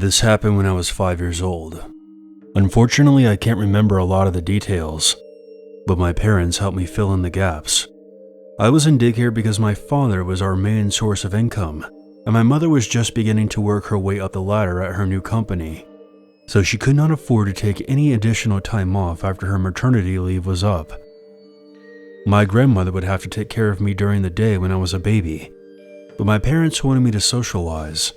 This happened when I was 5 years old. Unfortunately, I can't remember a lot of the details, but my parents helped me fill in the gaps. I was in daycare because my father was our main source of income, and my mother was just beginning to work her way up the ladder at her new company, so she could not afford to take any additional time off after her maternity leave was up. My grandmother would have to take care of me during the day when I was a baby, but my parents wanted me to socialize,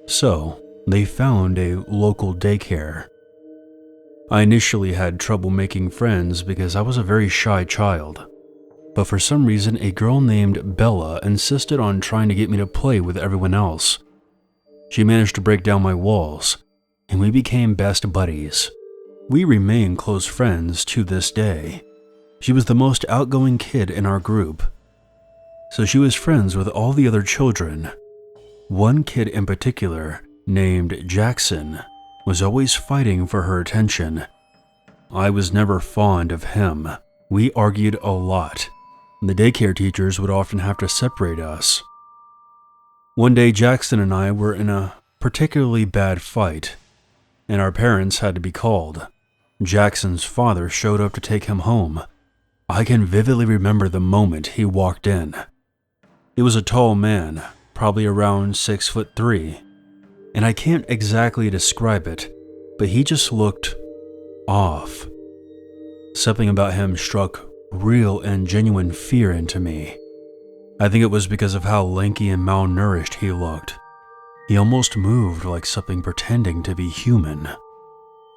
so they found a local daycare. I initially had trouble making friends because I was a very shy child, but for some reason a girl named Bella insisted on trying to get me to play with everyone else. She managed to break down my walls, and we became best buddies. We remain close friends to this day. She was the most outgoing kid in our group, so she was friends with all the other children. One kid in particular, named Jackson, was always fighting for her attention. I was never fond of him. We argued a lot. The daycare teachers would often have to separate us. One day, Jackson and I were in a particularly bad fight, and our parents had to be called. Jackson's father showed up to take him home. I can vividly remember the moment he walked in. He was a tall man, probably around 6'3", and I can't exactly describe it, but he just looked off. Something about him struck real and genuine fear into me. I think it was because of how lanky and malnourished he looked. He almost moved like something pretending to be human.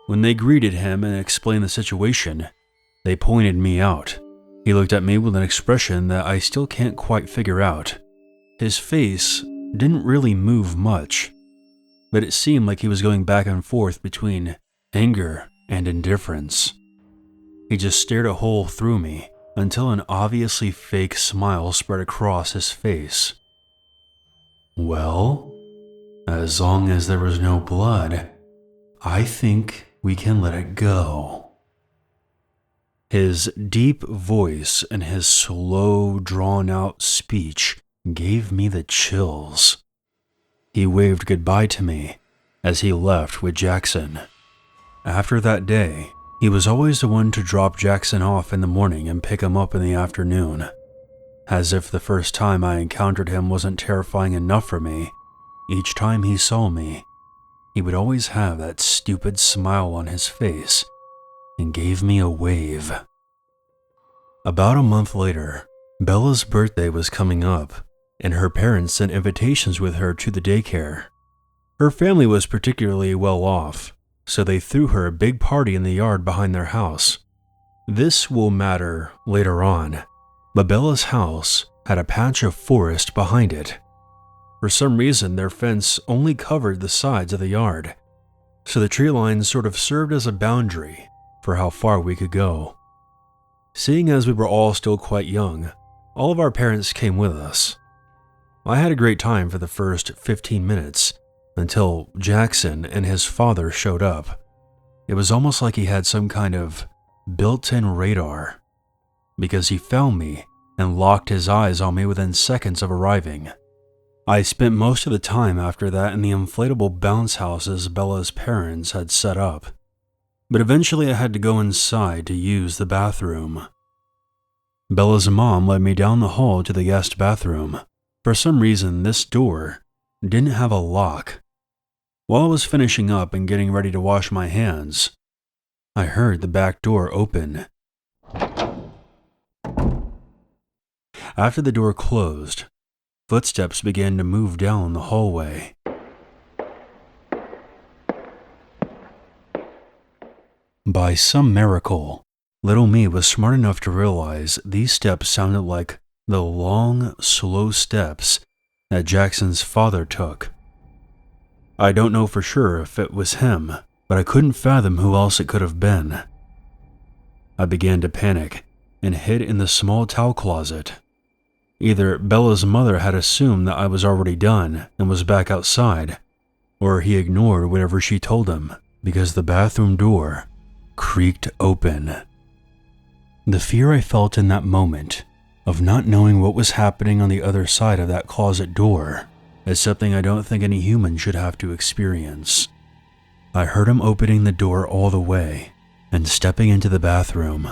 When they greeted him and explained the situation, they pointed me out. He looked at me with an expression that I still can't quite figure out. His face didn't really move much, but it seemed like he was going back and forth between anger and indifference. He just stared a hole through me until an obviously fake smile spread across his face. Well, as long as there was no blood, I think we can let it go. His deep voice and his slow, drawn-out speech gave me the chills. He waved goodbye to me as he left with Jackson. After that day, he was always the one to drop Jackson off in the morning and pick him up in the afternoon. As if the first time I encountered him wasn't terrifying enough for me, each time he saw me, he would always have that stupid smile on his face and gave me a wave. About a month later, Bella's birthday was coming up, and her parents sent invitations with her to the daycare. Her family was particularly well off, so they threw her a big party in the yard behind their house. This will matter later on, but Bella's house had a patch of forest behind it. For some reason, their fence only covered the sides of the yard, so the tree line sort of served as a boundary for how far we could go. Seeing as we were all still quite young, all of our parents came with us. I had a great time for the first 15 minutes until Jackson and his father showed up. It was almost like he had some kind of built-in radar, because he found me and locked his eyes on me within seconds of arriving. I spent most of the time after that in the inflatable bounce houses Bella's parents had set up, but eventually I had to go inside to use the bathroom. Bella's mom led me down the hall to the guest bathroom. For some reason, this door didn't have a lock. While I was finishing up and getting ready to wash my hands, I heard the back door open. After the door closed, footsteps began to move down the hallway. By some miracle, little me was smart enough to realize these steps sounded like the long, slow steps that Jackson's father took. I don't know for sure if it was him, but I couldn't fathom who else it could have been. I began to panic and hid in the small towel closet. Either Bella's mother had assumed that I was already done and was back outside, or he ignored whatever she told him because the bathroom door creaked open. The fear I felt in that moment of not knowing what was happening on the other side of that closet door is something I don't think any human should have to experience. I heard him opening the door all the way and stepping into the bathroom.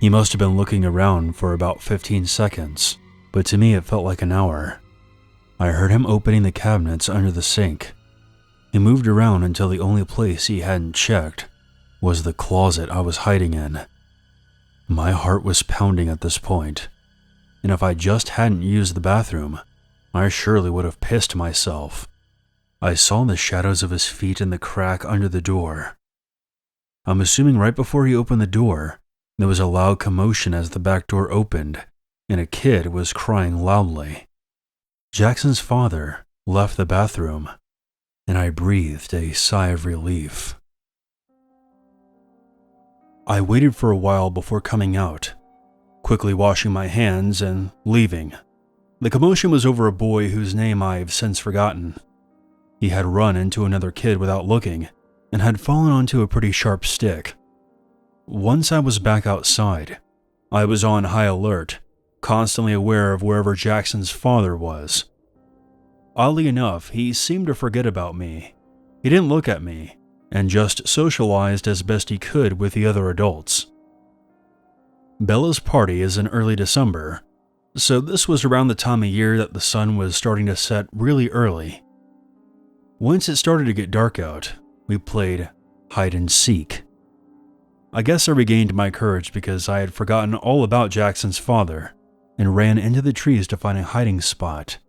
He must have been looking around for about 15 seconds, but to me it felt like an hour. I heard him opening the cabinets under the sink. He moved around until the only place he hadn't checked was the closet I was hiding in. My heart was pounding at this point, and if I just hadn't used the bathroom, I surely would have pissed myself. I saw the shadows of his feet in the crack under the door. I'm assuming right before he opened the door, there was a loud commotion as the back door opened, and a kid was crying loudly. Jackson's father left the bathroom, and I breathed a sigh of relief. I waited for a while before coming out, quickly washing my hands and leaving. The commotion was over a boy whose name I've since forgotten. He had run into another kid without looking and had fallen onto a pretty sharp stick. Once I was back outside, I was on high alert, constantly aware of wherever Jackson's father was. Oddly enough, he seemed to forget about me. He didn't look at me, and just socialized as best he could with the other adults. Bella's party is in early December, so this was around the time of year that the sun was starting to set really early. Once it started to get dark out, we played hide and seek. I guess I regained my courage because I had forgotten all about Jackson's father and ran into the trees to find a hiding spot.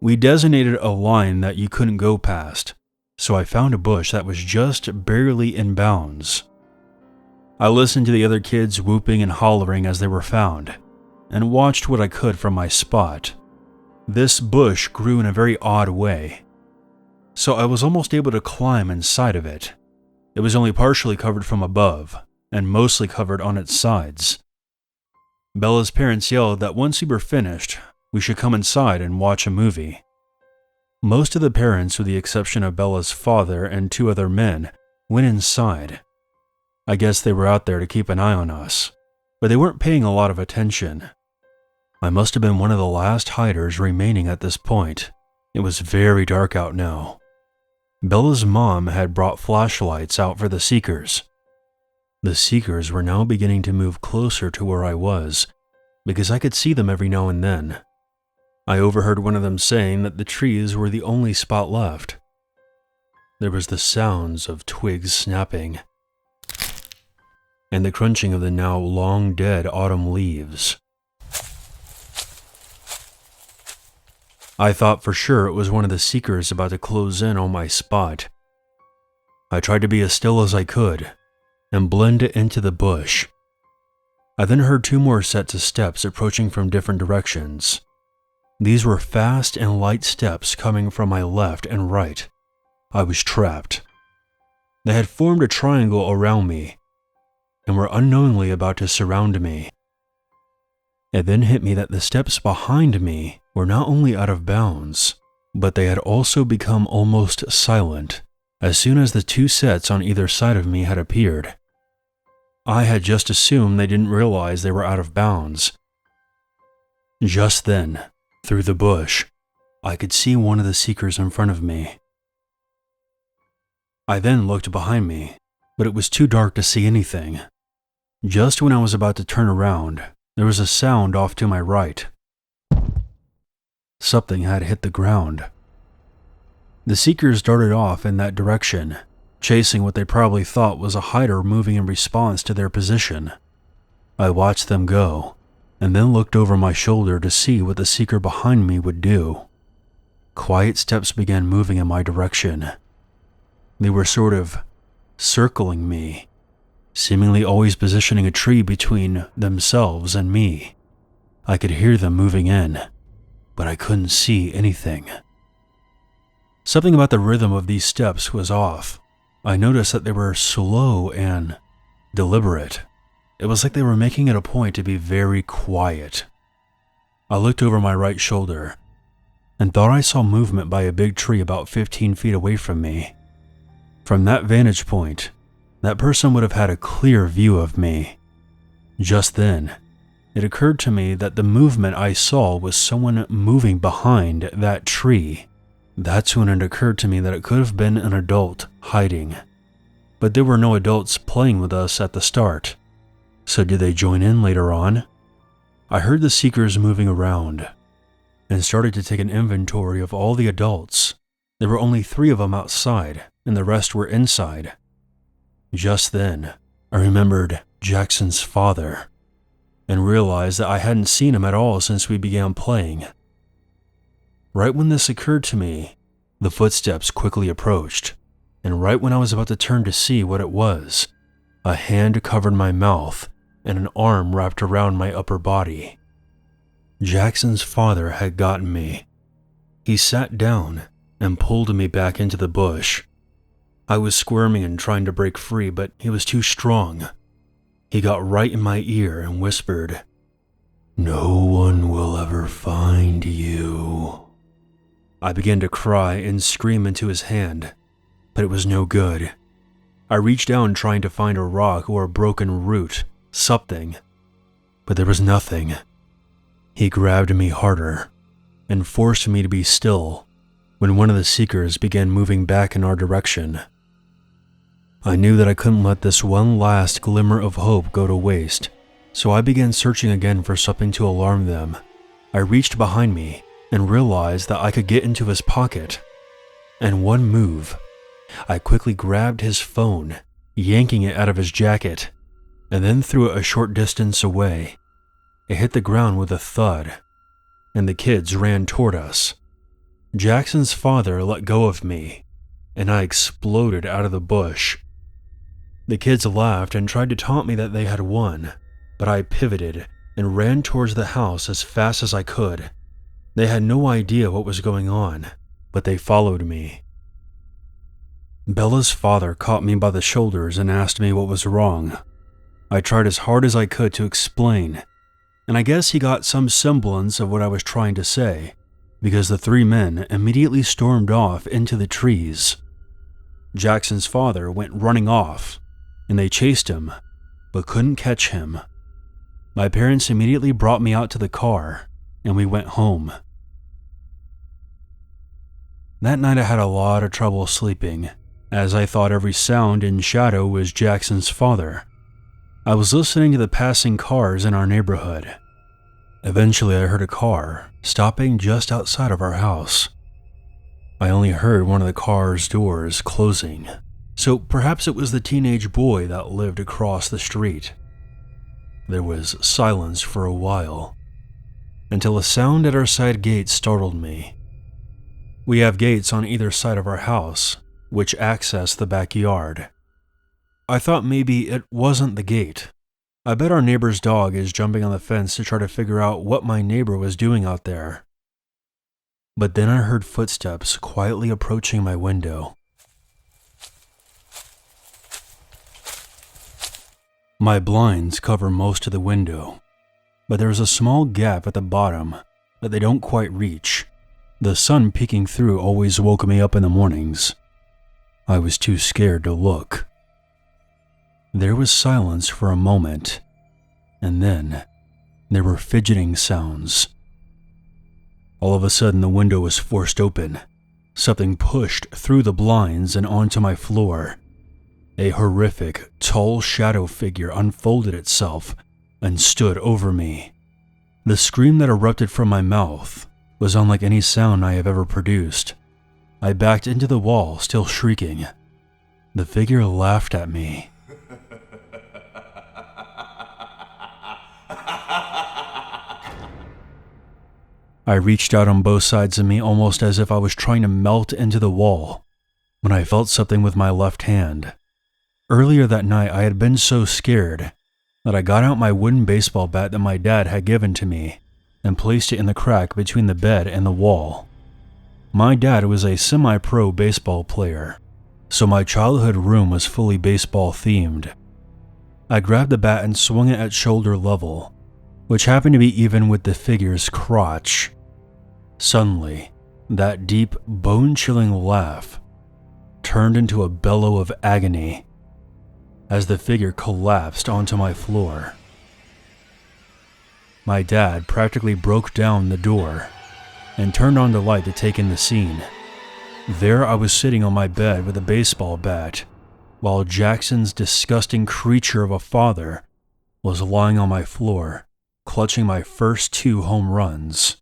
We designated a line that you couldn't go past, so I found a bush that was just barely in bounds. I listened to the other kids whooping and hollering as they were found, and watched what I could from my spot. This bush grew in a very odd way, so I was almost able to climb inside of it. It was only partially covered from above, and mostly covered on its sides. Bella's parents yelled that once we were finished, we should come inside and watch a movie. Most of the parents, with the exception of Bella's father and 2 other men, went inside. I guess they were out there to keep an eye on us, but they weren't paying a lot of attention. I must have been one of the last hiders remaining at this point. It was very dark out now. Bella's mom had brought flashlights out for the seekers. The seekers were now beginning to move closer to where I was, because I could see them every now and then. I overheard one of them saying that the trees were the only spot left. There was the sounds of twigs snapping, and the crunching of the now long dead autumn leaves. I thought for sure it was one of the seekers about to close in on my spot. I tried to be as still as I could and blend it into the bush. I then heard 2 more sets of steps approaching from different directions. These were fast and light steps coming from my left and right. I was trapped. They had formed a triangle around me and were unknowingly about to surround me. It then hit me that the steps behind me were not only out of bounds, but they had also become almost silent as soon as the 2 sets on either side of me had appeared. I had just assumed they didn't realize they were out of bounds. Just then, through the bush, I could see one of the seekers in front of me. I then looked behind me, but it was too dark to see anything. Just when I was about to turn around, there was a sound off to my right. Something had hit the ground. The seekers darted off in that direction, chasing what they probably thought was a hider moving in response to their position. I watched them go, and then looked over my shoulder to see what the seeker behind me would do. Quiet steps began moving in my direction. They were sort of circling me, seemingly always positioning a tree between themselves and me. I could hear them moving in, but I couldn't see anything. Something about the rhythm of these steps was off. I noticed that they were slow and deliberate. It was like they were making it a point to be very quiet. I looked over my right shoulder and thought I saw movement by a big tree about 15 feet away from me. From that vantage point, that person would have had a clear view of me. Just then, it occurred to me that the movement I saw was someone moving behind that tree. That's when it occurred to me that it could have been an adult hiding. But there were no adults playing with us at the start. So did they join in later on? I heard the seekers moving around and started to take an inventory of all the adults. There were only 3 of them outside and the rest were inside. Just then, I remembered Jackson's father and realized that I hadn't seen him at all since we began playing. Right when this occurred to me, the footsteps quickly approached, and right when I was about to turn to see what it was, a hand covered my mouth and an arm wrapped around my upper body. Jackson's father had gotten me. He sat down and pulled me back into the bush. I was squirming and trying to break free, but he was too strong. He got right in my ear and whispered, "No one will ever find you." I began to cry and scream into his hand, but it was no good. I reached down trying to find a rock or a broken root, something, but there was nothing. He grabbed me harder and forced me to be still when one of the seekers began moving back in our direction. I knew that I couldn't let this one last glimmer of hope go to waste, so I began searching again for something to alarm them. I reached behind me and realized that I could get into his pocket. And one move, I quickly grabbed his phone, yanking it out of his jacket, and then threw it a short distance away. It hit the ground with a thud, and the kids ran toward us. Jackson's father let go of me, and I exploded out of the bush. The kids laughed and tried to taunt me that they had won, but I pivoted and ran towards the house as fast as I could. They had no idea what was going on, but they followed me. Bella's father caught me by the shoulders and asked me what was wrong. I tried as hard as I could to explain, and I guess he got some semblance of what I was trying to say, because the 3 men immediately stormed off into the trees. Jackson's father went running off, and they chased him, but couldn't catch him. My parents immediately brought me out to the car, and we went home. That night I had a lot of trouble sleeping, as I thought every sound in shadow was Jackson's father. I was listening to the passing cars in our neighborhood. Eventually I heard a car stopping just outside of our house. I only heard one of the car's doors closing, so perhaps it was the teenage boy that lived across the street. There was silence for a while, until a sound at our side gate startled me. We have gates on either side of our house, which access the backyard. I thought maybe it wasn't the gate. I bet our neighbor's dog is jumping on the fence to try to figure out what my neighbor was doing out there. But then I heard footsteps quietly approaching my window. My blinds cover most of the window, but there's a small gap at the bottom that they don't quite reach. The sun peeking through always woke me up in the mornings. I was too scared to look. There was silence for a moment, and then there were fidgeting sounds. All of a sudden, the window was forced open. Something pushed through the blinds and onto my floor. A horrific, tall shadow figure unfolded itself and stood over me. The scream that erupted from my mouth was unlike any sound I have ever produced. I backed into the wall, still shrieking. The figure laughed at me. I reached out on both sides of me almost as if I was trying to melt into the wall, when I felt something with my left hand. Earlier that night I had been so scared that I got out my wooden baseball bat that my dad had given to me and placed it in the crack between the bed and the wall. My dad was a semi-pro baseball player, so my childhood room was fully baseball themed. I grabbed the bat and swung it at shoulder level, which happened to be even with the figure's crotch. Suddenly, that deep, bone-chilling laugh turned into a bellow of agony as the figure collapsed onto my floor. My dad practically broke down the door and turned on the light to take in the scene. There I was sitting on my bed with a baseball bat, while Jackson's disgusting creature of a father was lying on my floor, clutching my first 2 home runs.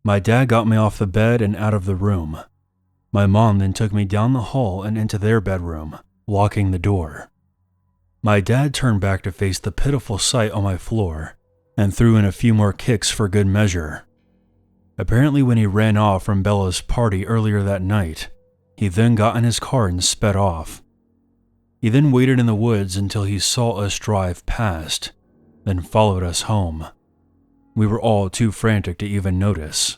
My dad got me off the bed and out of the room. My mom then took me down the hall and into their bedroom, locking the door. My dad turned back to face the pitiful sight on my floor and threw in a few more kicks for good measure. Apparently, when he ran off from Bella's party earlier that night, he then got in his car and sped off. He then waited in the woods until he saw us drive past, then followed us home. We were all too frantic to even notice.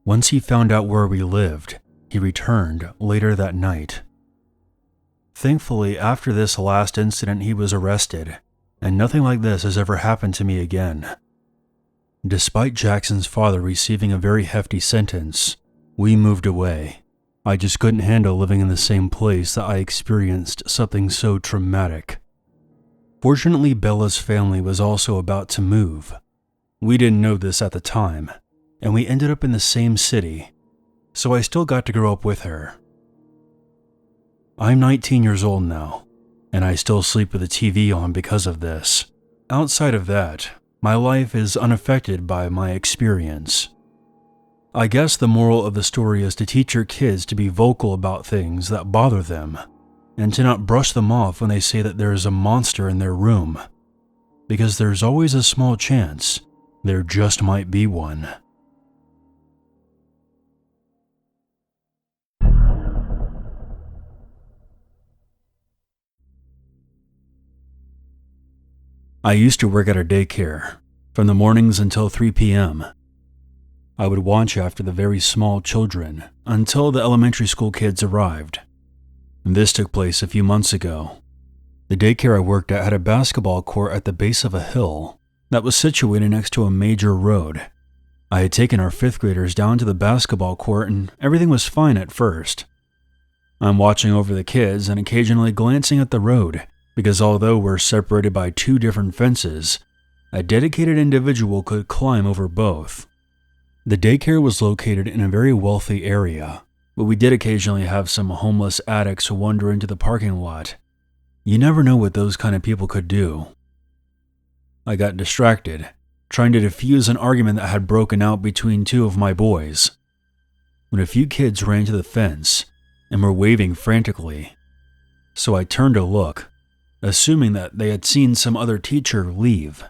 Once he found out where we lived, he returned later that night. Thankfully, after this last incident, he was arrested, and nothing like this has ever happened to me again. Despite Jackson's father receiving a very hefty sentence, we moved away. I just couldn't handle living in the same place that I experienced something so traumatic. Fortunately, Bella's family was also about to move. We didn't know this at the time, and we ended up in the same city, so I still got to grow up with her. I'm 19 years old now, and I still sleep with the TV on because of this. Outside of that, my life is unaffected by my experience. I guess the moral of the story is to teach your kids to be vocal about things that bother them, and to not brush them off when they say that there is a monster in their room, because there's always a small chance there just might be one. I used to work at a daycare, from the mornings until 3 p.m. I would watch after the very small children until the elementary school kids arrived. This took place a few months ago. The daycare I worked at had a basketball court at the base of a hill that was situated next to a major road. I had taken our 5th graders down to the basketball court and everything was fine at first. I'm watching over the kids and occasionally glancing at the road because although we're separated by 2 different fences, a dedicated individual could climb over both. The daycare was located in a very wealthy area, but we did occasionally have some homeless addicts wander into the parking lot. You never know what those kind of people could do. I got distracted, trying to defuse an argument that had broken out between 2 of my boys, when a few kids ran to the fence and were waving frantically. So I turned to look, assuming that they had seen some other teacher leave.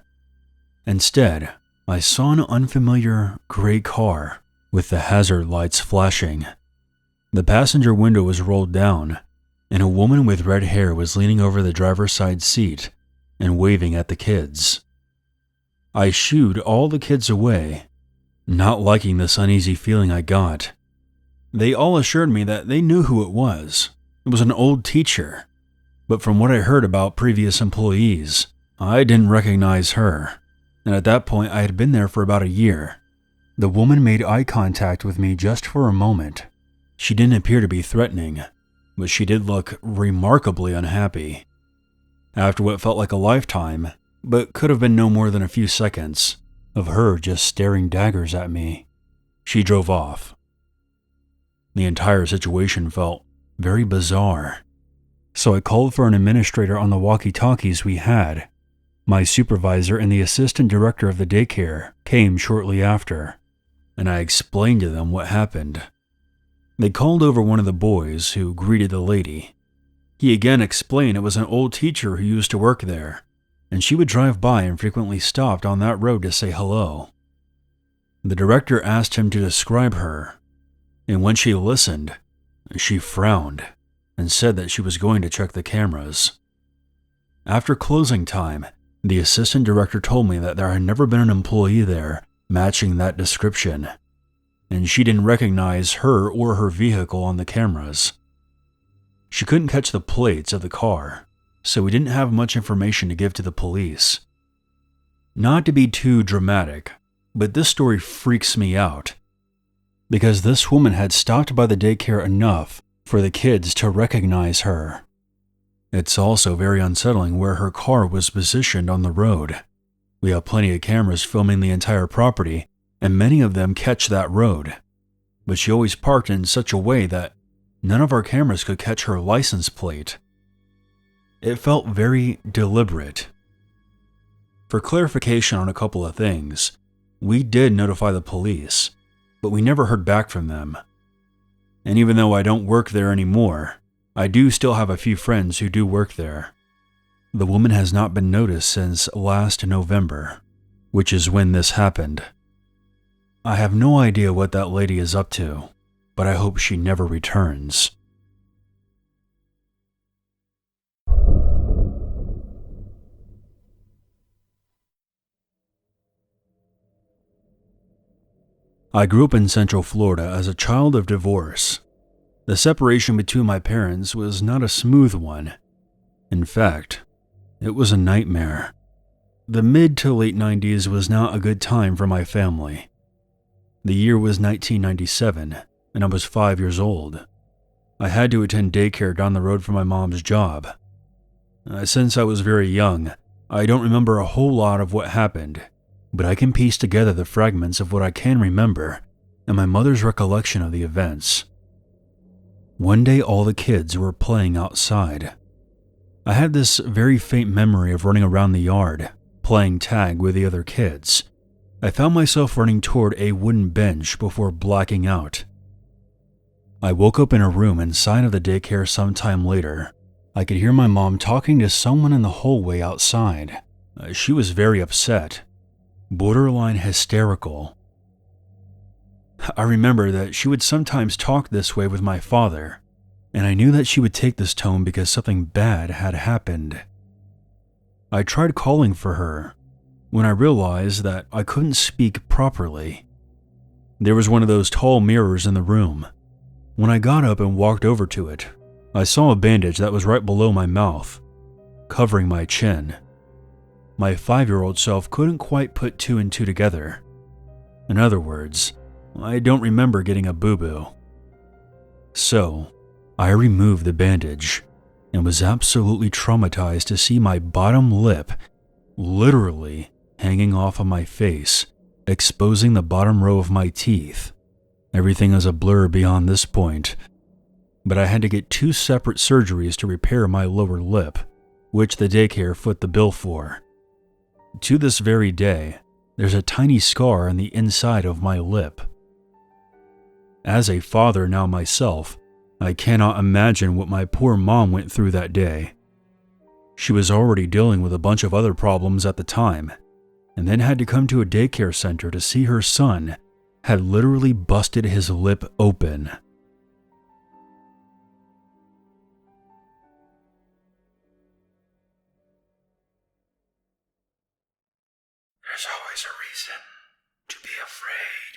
Instead, I saw an unfamiliar gray car with the hazard lights flashing. The passenger window was rolled down, and a woman with red hair was leaning over the driver's side seat and waving at the kids. I shooed all the kids away, not liking this uneasy feeling I got. They all assured me that they knew who it was. It was an old teacher, but from what I heard about previous employees, I didn't recognize her. And at that point, I had been there for about a year. The woman made eye contact with me just for a moment. She didn't appear to be threatening, but she did look remarkably unhappy. After what felt like a lifetime, but could have been no more than a few seconds, of her just staring daggers at me, she drove off. The entire situation felt very bizarre, so I called for an administrator on the walkie-talkies we had. My supervisor and the assistant director of the daycare came shortly after, and I explained to them what happened. They called over one of the boys who greeted the lady. He again explained it was an old teacher who used to work there, and she would drive by and frequently stopped on that road to say hello. The director asked him to describe her, and when she listened, she frowned and said that she was going to check the cameras. After closing time, the assistant director told me that there had never been an employee there matching that description, and she didn't recognize her or her vehicle on the cameras. She couldn't catch the plates of the car, so we didn't have much information to give to the police. Not to be too dramatic, but this story freaks me out, because this woman had stopped by the daycare enough for the kids to recognize her. It's also very unsettling where her car was positioned on the road. We have plenty of cameras filming the entire property, and many of them catch that road, but she always parked in such a way that none of our cameras could catch her license plate. It felt very deliberate. For clarification on a couple of things, we did notify the police, but we never heard back from them. And even though I don't work there anymore, I do still have a few friends who do work there. The woman has not been noticed since last November, which is when this happened. I have no idea what that lady is up to, but I hope she never returns. I grew up in Central Florida as a child of divorce. The separation between my parents was not a smooth one. In fact, it was a nightmare. The mid to late 90s was not a good time for my family. The year was 1997, and I was 5 years old. I had to attend daycare down the road from my mom's job. Since I was very young, I don't remember a whole lot of what happened, but I can piece together the fragments of what I can remember and my mother's recollection of the events. One day all the kids were playing outside. I had this very faint memory of running around the yard, playing tag with the other kids. I found myself running toward a wooden bench before blacking out. I woke up in a room inside of the daycare sometime later. I could hear my mom talking to someone in the hallway outside. She was very upset, borderline hysterical. I remember that she would sometimes talk this way with my father, and I knew that she would take this tone because something bad had happened. I tried calling for her when I realized that I couldn't speak properly. There was one of those tall mirrors in the room. When I got up and walked over to it, I saw a bandage that was right below my mouth, covering my chin. My 5-year-old self couldn't quite put two and two together. In other words, I don't remember getting a boo-boo. So, I removed the bandage and was absolutely traumatized to see my bottom lip literally hanging off of my face, exposing the bottom row of my teeth. Everything is a blur beyond this point, but I had to get 2 separate surgeries to repair my lower lip, which the daycare foot the bill for. To this very day, there's a tiny scar on the inside of my lip. As a father now myself, I cannot imagine what my poor mom went through that day. She was already dealing with a bunch of other problems at the time, and then had to come to a daycare center to see her son had literally busted his lip open. There's always a reason to be afraid.